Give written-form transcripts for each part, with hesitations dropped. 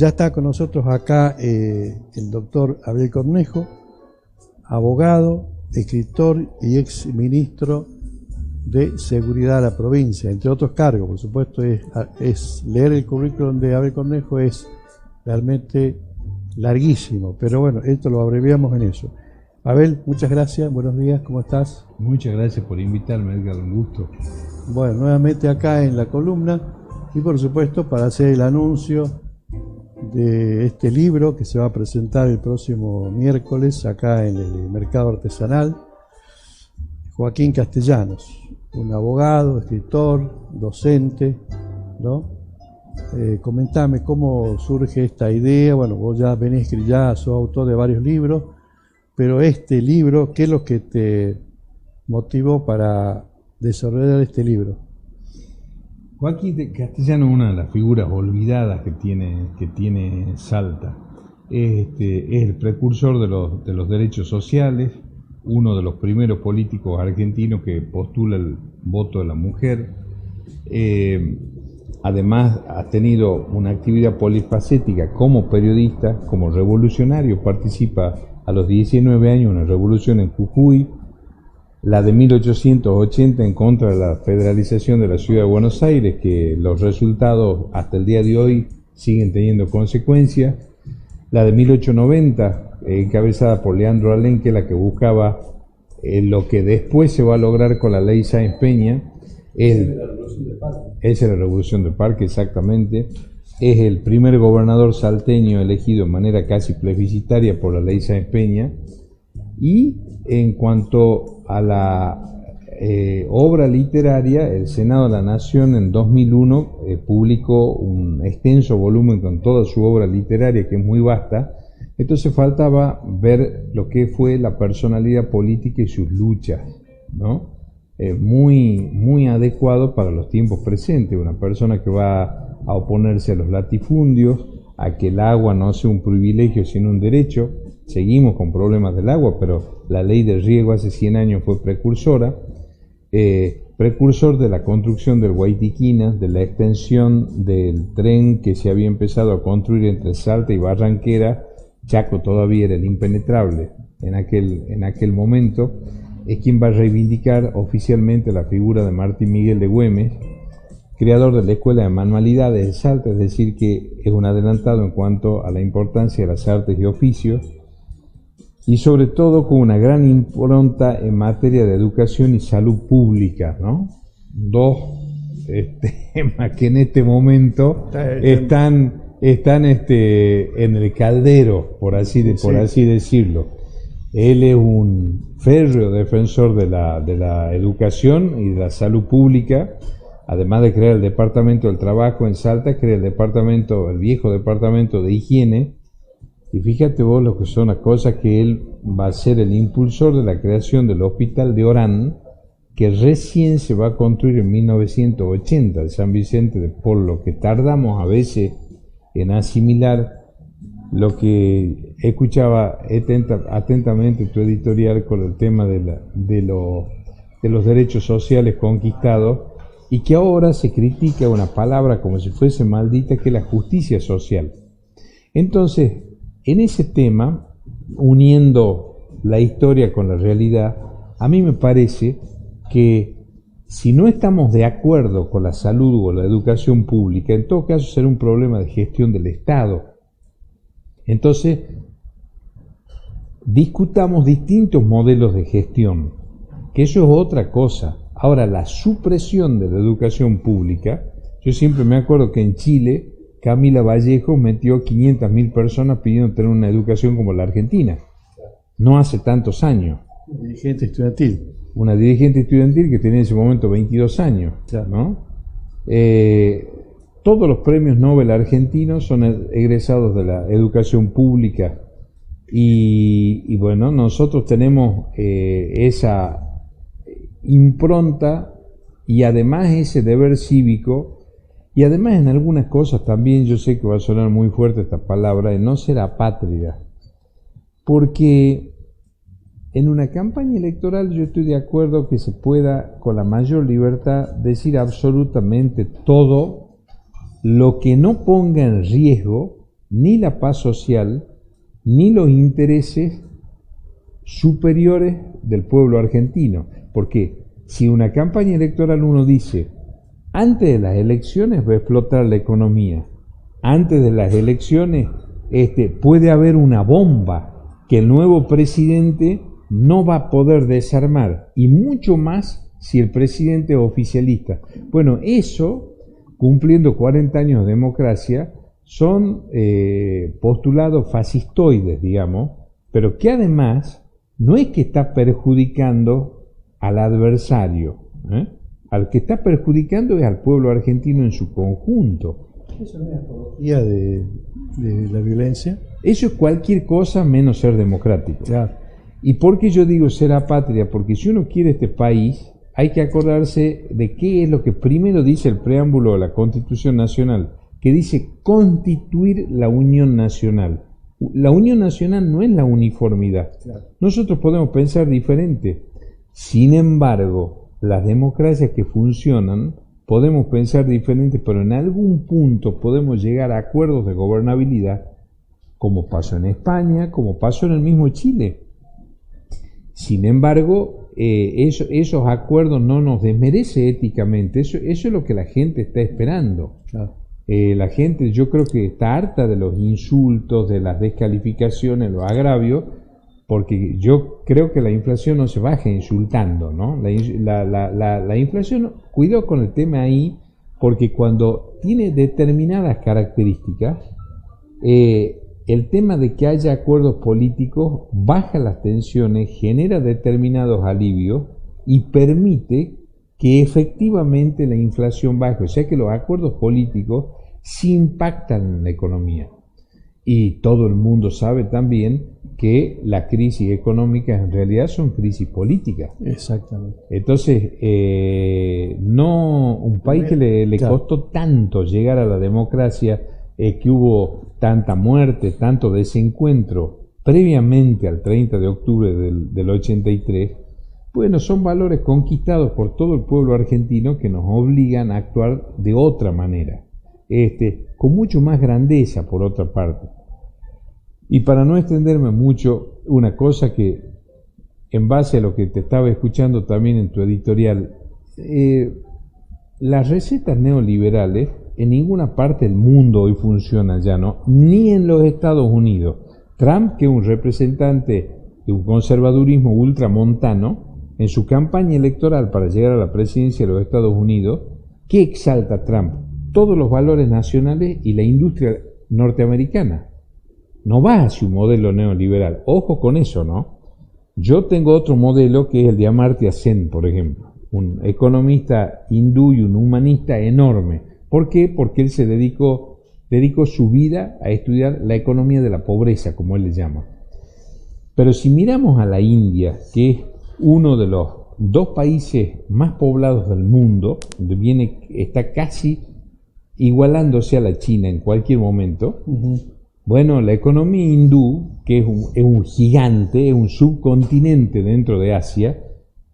Ya está con nosotros acá el doctor Abel Cornejo, abogado, escritor y ex ministro de Seguridad de la provincia, entre otros cargos. Por supuesto, es leer el currículum de Abel Cornejo es realmente larguísimo, pero bueno, esto lo abreviamos en eso. Abel, muchas gracias, buenos días, ¿cómo estás? Muchas gracias por invitarme, Edgar, un gusto. Bueno, nuevamente acá en la columna y por supuesto para hacer el anuncio de este libro que se va a presentar el próximo miércoles acá en el Mercado Artesanal. Joaquín Castellanos, un abogado, escritor, docente, ¿no? Comentame cómo surge esta idea. Bueno, vos ya sos autor de varios libros, pero este libro, ¿qué es lo que te motivó para desarrollar este libro? Joaquín Castellanos es una de las figuras olvidadas que tiene Salta. Es el precursor de los derechos sociales, uno de los primeros políticos argentinos que postula el voto de la mujer. Además ha tenido una actividad polifacética como periodista, como revolucionario. Participa a los 19 años en una revolución en Jujuy, la de 1880 en contra de la federalización de la ciudad de Buenos Aires, que los resultados hasta el día de hoy siguen teniendo consecuencias. La de 1890, encabezada por Leandro Alem, que es la que buscaba lo que después se va a lograr con la ley Sáenz Peña. Esa es la Revolución del Parque, exactamente. Es el primer gobernador salteño elegido de manera casi plebiscitaria por la ley Sáenz Peña. Y en cuanto a la obra literaria, el Senado de la Nación en 2001 publicó un extenso volumen con toda su obra literaria, que es muy vasta. Entonces faltaba ver lo que fue la personalidad política y sus luchas, ¿no? Muy adecuado para los tiempos presentes, una persona que va a oponerse a los latifundios, a que el agua no sea un privilegio sino un derecho. Seguimos con problemas del agua, pero la ley del riego hace 100 años fue precursora, precursor de la construcción del Guaitiquina, de la extensión del tren que se había empezado a construir entre Salta y Barranquera. Chaco todavía era el impenetrable en aquel momento. Es quien va a reivindicar oficialmente la figura de Martín Miguel de Güemes, creador de la Escuela de Manualidades de Salta, es decir, que es un adelantado en cuanto a la importancia de las artes y oficios, y sobre todo con una gran impronta en materia de educación y salud pública, ¿no? Dos temas que en este momento están en el caldero, por así decirlo. Él es un férreo defensor de la educación y de la salud pública. Además de crear el Departamento del Trabajo en Salta, crea el viejo Departamento de Higiene. Y fíjate vos lo que son las cosas, que él va a ser el impulsor de la creación del Hospital de Orán, que recién se va a construir en 1980, de San Vicente de Paul, lo que tardamos a veces en asimilar. Lo que escuchaba atentamente tu editorial con el tema de los derechos sociales conquistados, y que ahora se critica una palabra como si fuese maldita, que es la justicia social. Entonces, en ese tema, uniendo la historia con la realidad, a mí me parece que si no estamos de acuerdo con la salud o la educación pública, en todo caso será un problema de gestión del Estado. Entonces, discutamos distintos modelos de gestión, que eso es otra cosa. Ahora, la supresión de la educación pública, yo siempre me acuerdo que en Chile, Camila Vallejo metió 500.000 personas pidiendo tener una educación como la Argentina, no hace tantos años. Una dirigente estudiantil que tenía en ese momento 22 años, ¿no? Todos los premios Nobel argentinos son egresados de la educación pública, y bueno, nosotros tenemos esa impronta y además ese deber cívico, y además en algunas cosas también, yo sé que va a sonar muy fuerte esta palabra, de no ser apátrida, porque en una campaña electoral yo estoy de acuerdo que se pueda con la mayor libertad decir absolutamente todo lo que no ponga en riesgo ni la paz social, ni los intereses superiores del pueblo argentino. Porque si una campaña electoral uno dice, antes de las elecciones va a explotar la economía, antes de las elecciones puede haber una bomba que el nuevo presidente no va a poder desarmar, y mucho más si el presidente es oficialista. Bueno, eso, cumpliendo 40 años de democracia, son postulados fascistoides, digamos, pero que además no es que está perjudicando al adversario, al que está perjudicando es al pueblo argentino en su conjunto. ¿Eso no es apología de la violencia? Eso es cualquier cosa menos ser democrático. Claro. ¿Y por qué yo digo ser apatria? Porque si uno quiere este país, hay que acordarse de qué es lo que primero dice el preámbulo de la Constitución Nacional, que dice constituir la Unión Nacional. La Unión Nacional no es la uniformidad. Claro. Nosotros podemos pensar diferente. Sin embargo, las democracias que funcionan, podemos pensar diferente, pero en algún punto podemos llegar a acuerdos de gobernabilidad, como pasó en España, como pasó en el mismo Chile. Sin embargo, esos acuerdos no nos desmerece éticamente. Eso es lo que la gente está esperando. Claro. La gente, yo creo que está harta de los insultos, de las descalificaciones, los agravios, porque yo creo que la inflación no se baja insultando, ¿no? La inflación, cuidado con el tema ahí, porque cuando tiene determinadas características, el tema de que haya acuerdos políticos baja las tensiones, genera determinados alivios y permite que efectivamente la inflación baje. O sea que los acuerdos políticos sí impactan en la economía. Y todo el mundo sabe también que las crisis económicas en realidad son crisis políticas. Exactamente. Entonces, no un país que le costó tanto llegar a la democracia, que hubo tanta muerte, tanto desencuentro previamente al 30 de octubre del 83, bueno, son valores conquistados por todo el pueblo argentino que nos obligan a actuar de otra manera, con mucho más grandeza por otra parte. Y para no extenderme mucho, una cosa que, en base a lo que te estaba escuchando también en tu editorial, las recetas neoliberales en ninguna parte del mundo hoy funcionan ya, ¿no? Ni en los Estados Unidos. Trump, que es un representante de un conservadurismo ultramontano, en su campaña electoral para llegar a la presidencia de los Estados Unidos, ¿qué exalta Trump? Todos los valores nacionales y la industria norteamericana. No va hacia un modelo neoliberal. Ojo con eso, ¿no? Yo tengo otro modelo que es el de Amartya Sen, por ejemplo, un economista hindú y un humanista enorme. ¿Por qué? Porque él se dedicó su vida a estudiar la economía de la pobreza, como él le llama. Pero si miramos a la India, que es uno de los 2 países más poblados del mundo, donde está casi igualándose a la China en cualquier momento, bueno, la economía hindú, que es un gigante, es un subcontinente dentro de Asia,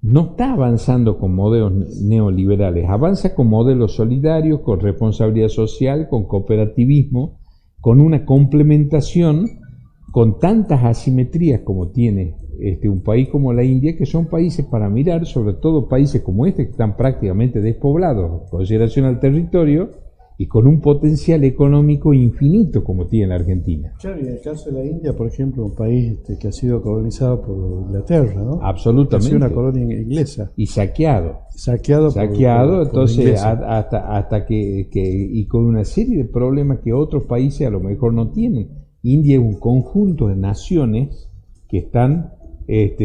no está avanzando con modelos neoliberales, avanza con modelos solidarios, con responsabilidad social, con cooperativismo, con una complementación, con tantas asimetrías como tiene un país como la India, que son países para mirar, sobre todo países como este que están prácticamente despoblados, en consideración al territorio, y con un potencial económico infinito como tiene la Argentina. Claro, y en el caso de la India, por ejemplo, un país que ha sido colonizado por Inglaterra, ¿no? Absolutamente. Ha sido una colonia inglesa. Y saqueado. Saqueado, entonces hasta que y con una serie de problemas que otros países a lo mejor no tienen. India es un conjunto de naciones que están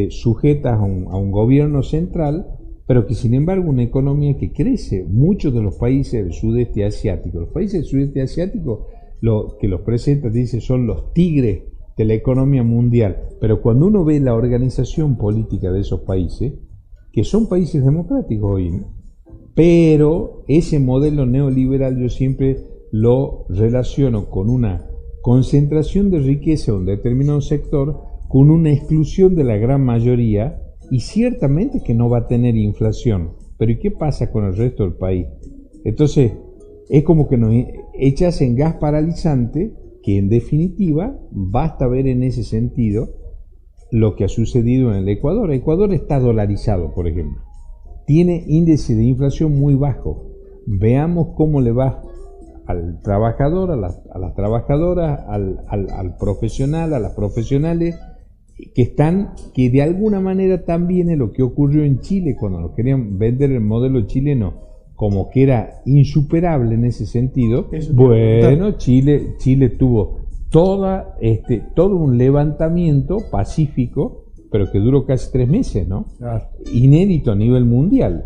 sujetas a un gobierno central, pero que sin embargo una economía que crece. Muchos de los países del sudeste asiático, los países del sudeste asiático, lo que los presentan, dice, son los tigres de la economía mundial, pero cuando uno ve la organización política de esos países, que son países democráticos hoy, ¿no? Pero ese modelo neoliberal yo siempre lo relaciono con una concentración de riqueza en un determinado sector, con una exclusión de la gran mayoría, y ciertamente que no va a tener inflación. Pero ¿y qué pasa con el resto del país? Entonces, es como que nos echas en gas paralizante que en definitiva basta ver en ese sentido lo que ha sucedido en el Ecuador. Ecuador está dolarizado, por ejemplo. Tiene índice de inflación muy bajo. Veamos cómo le va al trabajador, a las trabajadoras, al profesional, a las profesionales, que de alguna manera también es lo que ocurrió en Chile cuando nos querían vender el modelo chileno como que era insuperable en ese sentido. Bueno, Chile tuvo todo un levantamiento pacífico, pero que duró casi 3 meses, ¿no? Claro. Inédito a nivel mundial.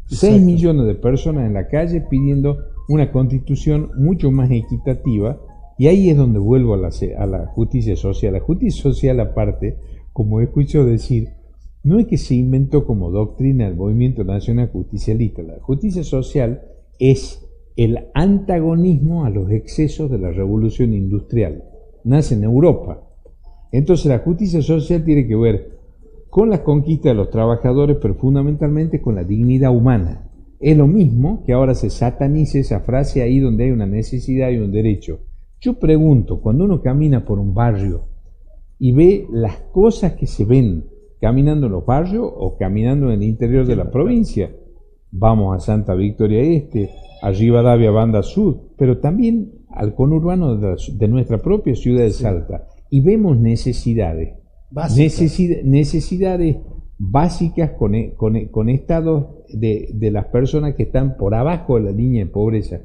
6 millones de personas en la calle pidiendo una constitución mucho más equitativa, y ahí es donde vuelvo a la justicia social. La justicia social, aparte, como escucho decir, no es que se inventó como doctrina el movimiento nacional justicialista. La justicia social es el antagonismo a los excesos de la revolución industrial. Nace en Europa. Entonces la justicia social tiene que ver con las conquistas de los trabajadores, pero fundamentalmente con la dignidad humana. Es lo mismo que ahora se satanice esa frase ahí donde hay una necesidad y un derecho. Yo pregunto, cuando uno camina por un barrio y ve las cosas que se ven caminando en los barrios o caminando en el interior de la provincia, vamos a Santa Victoria Este, a Rivadavia Banda Sur, pero también al conurbano de nuestra propia ciudad de Salta, y vemos necesidades básicas con estados de las personas que están por abajo de la línea de pobreza.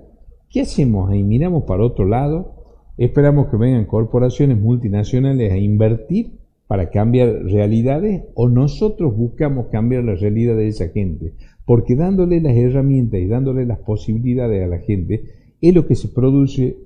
¿Qué hacemos ahí? Miramos para otro lado, esperamos que vengan corporaciones multinacionales a invertir para cambiar realidades, o nosotros buscamos cambiar la realidad de esa gente, porque dándole las herramientas y dándole las posibilidades a la gente es lo que se produce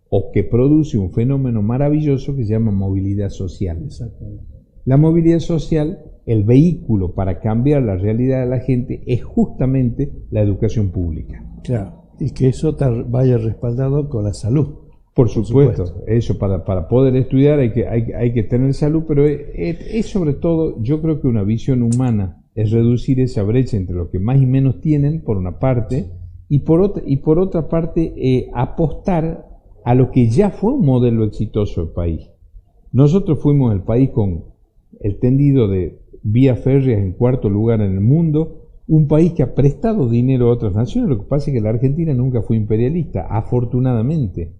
o que produce un fenómeno maravilloso que se llama movilidad social. Exactamente. La movilidad social, el vehículo para cambiar la realidad de la gente, es justamente la educación pública. Claro, y que eso vaya respaldado con la salud. Por supuesto, eso para poder estudiar hay que tener salud, pero es sobre todo, yo creo que una visión humana es reducir esa brecha entre los que más y menos tienen, por una parte, y por otra parte apostar a lo que ya fue un modelo exitoso del país. Nosotros fuimos el país con el tendido de vías férreas en 4º lugar en el mundo, un país que ha prestado dinero a otras naciones. Lo que pasa es que la Argentina nunca fue imperialista, afortunadamente.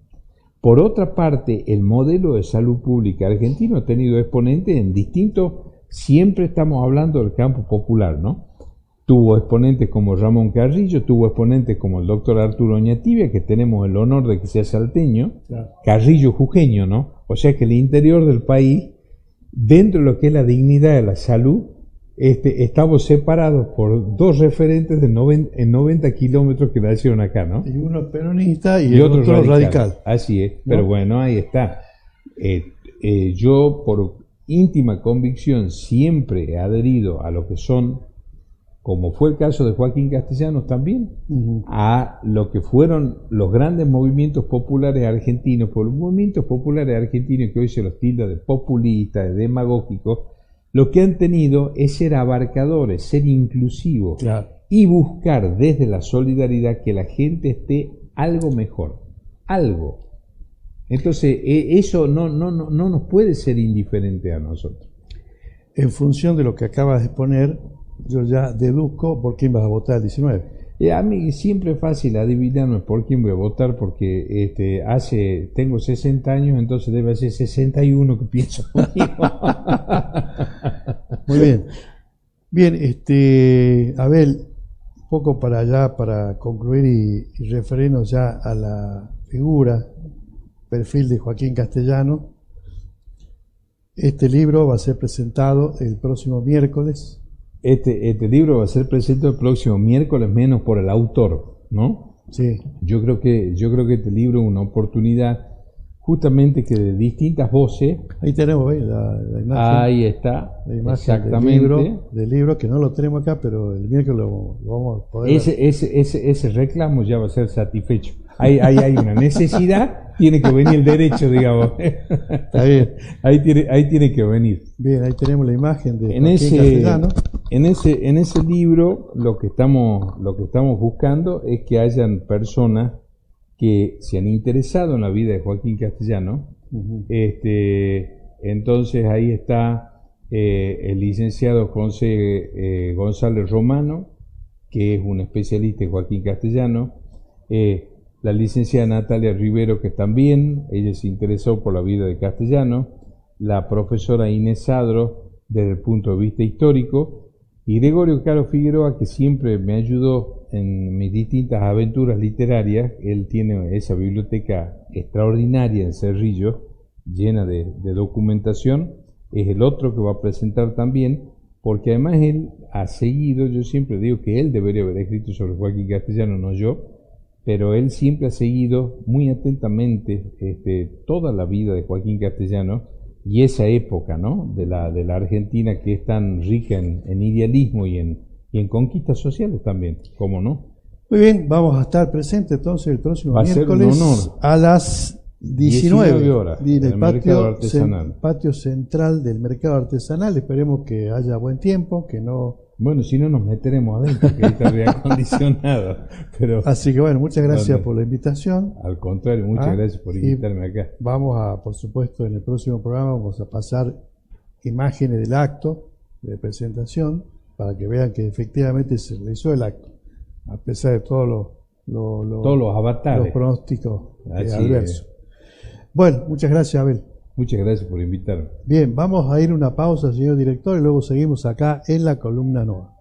Por otra parte, el modelo de salud pública argentino ha tenido exponentes en distintos, siempre estamos hablando del campo popular, ¿no? Tuvo exponentes como Ramón Carrillo, tuvo exponentes como el doctor Arturo Oñativia, que tenemos el honor de que sea salteño, claro. Carrillo jujeño, ¿no? O sea que el interior del país, dentro de lo que es la dignidad de la salud, estamos separados por 2 referentes en 90 kilómetros que nacieron acá, ¿no? Y uno peronista y el otro radical. Así es, ¿no? Pero bueno, ahí está. Yo, por íntima convicción, siempre he adherido a lo que son, como fue el caso de Joaquín Castellanos también, a lo que fueron los grandes movimientos populares argentinos, por los movimientos populares argentinos que hoy se los tilda de populistas, de demagógicos. Lo que han tenido es ser abarcadores, ser inclusivos, claro, y buscar desde la solidaridad que la gente esté algo mejor, algo. Entonces, eso no nos puede ser indiferente a nosotros. En función de lo que acabas de exponer, yo ya deduzco por quién vas a votar el 19. A mí siempre es fácil adivinarme por quién voy a votar, porque tengo 60 años, entonces debe ser 61 que pienso conmigo. Muy bien. Bien, Abel, un poco para allá, para concluir y referirnos ya a la figura, perfil de Joaquín Castellanos. Este libro va a ser presentado el próximo miércoles. Este libro va a ser presentado el próximo miércoles, menos por el autor, ¿no? Sí. Yo creo que este libro es una oportunidad justamente que de distintas voces. Ahí tenemos la imagen. Ahí está. La imagen exactamente. Del libro, que no lo tenemos acá, pero el miércoles lo vamos a poder ese reclamo ya va a ser satisfecho. Hay una necesidad, tiene que venir el derecho, digamos. Está bien. Ahí tiene que venir. Bien, ahí tenemos la imagen de Joaquín Castellanos. En ese libro lo que estamos buscando es que hayan personas que se han interesado en la vida de Joaquín Castellano. Entonces ahí está el licenciado José González Romano, que es un especialista en Joaquín Castellano, la licenciada Natalia Rivero, que también, ella se interesó por la vida de Castellano, la profesora Inés Sadro, desde el punto de vista histórico, y Gregorio Caro Figueroa, que siempre me ayudó en mis distintas aventuras literarias. Él tiene esa biblioteca extraordinaria en Cerrillo, llena de documentación. Es el otro que va a presentar también, porque además él ha seguido, yo siempre digo que él debería haber escrito sobre Joaquín Castellano, no yo, pero él siempre ha seguido muy atentamente toda la vida de Joaquín Castellano y esa época, ¿no?, de la Argentina, que es tan rica en idealismo y en conquistas sociales también, ¿cómo no? Muy bien, vamos a estar presentes entonces el próximo Va a ser un miércoles honor. a las 19 horas en el mercado artesanal. patio central del mercado artesanal. Esperemos que haya buen tiempo, que no... Bueno, si no nos meteremos adentro, que ahí está reacondicionado. Pero, así que bueno, muchas gracias por la invitación. Al contrario, muchas gracias por invitarme acá. Vamos a, por supuesto, en el próximo programa vamos a pasar imágenes del acto de presentación para que vean que efectivamente se realizó el acto, a pesar de todos los avatares, los pronósticos adversos. Bueno, muchas gracias, Abel. Muchas gracias por invitarme. Bien, vamos a ir a una pausa, señor director, y luego seguimos acá en la columna NOA.